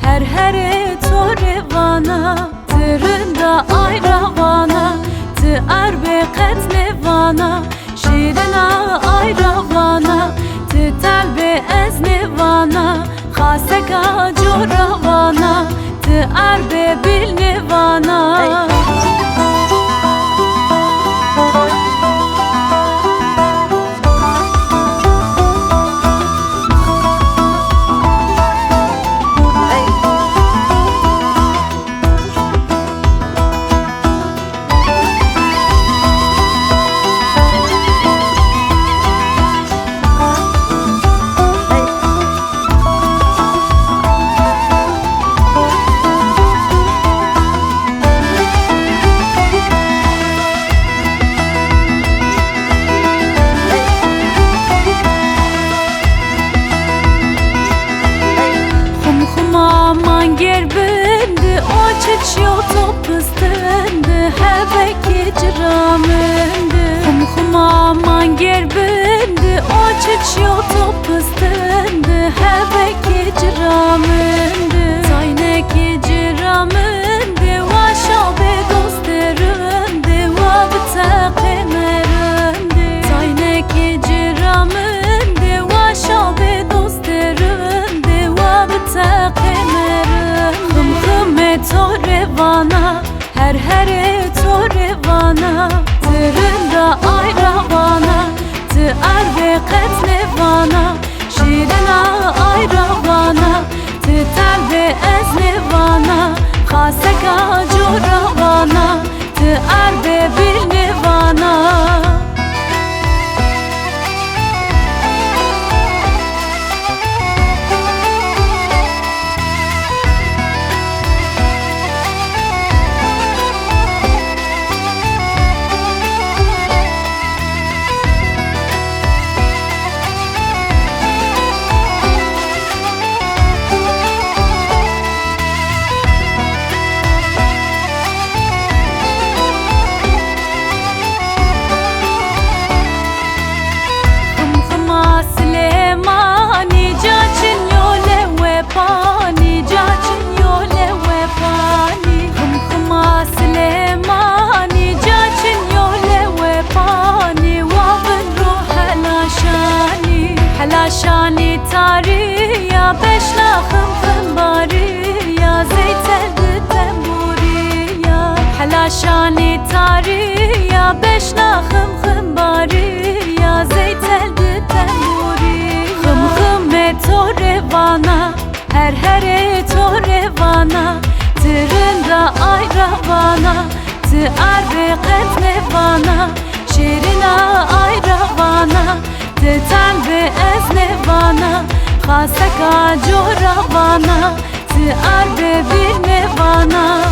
هر تو روانا ترندا آی روانا تقرب قتل وانا شیرنا آی روانا تتلب از نوانا خاصك جو روانا تقرب بالنوانا Gerbinde o çeçiyor topustende Hebeki ciramende Khuma man gerbinde o çeçiyor topustende Hebeki ciramende Tayneki ciramende Vaşa be dosterinde Ve bitaqe merinde Tayneki ciramende Vaşa be dosterinde Ve bitaqe تو روانا هر تو روانا ترندا آی روانا تقرب قتل وانا شیرنا آی روانا تتلب از نوانا خاصك جو روانا تقرب بالنوانا حلاشاني تاري يا بشنا خم باري يا زيت التنبوري يا حلاشاني تاري يا بشنا خم باري يا زيت التنبوري خم تو روانا هر تو روانا ترندا آي روانا تقرب قتل وانا شيرنا آي روانا تتلب از نوانا خاصك جو روانا تقرب بالنوانا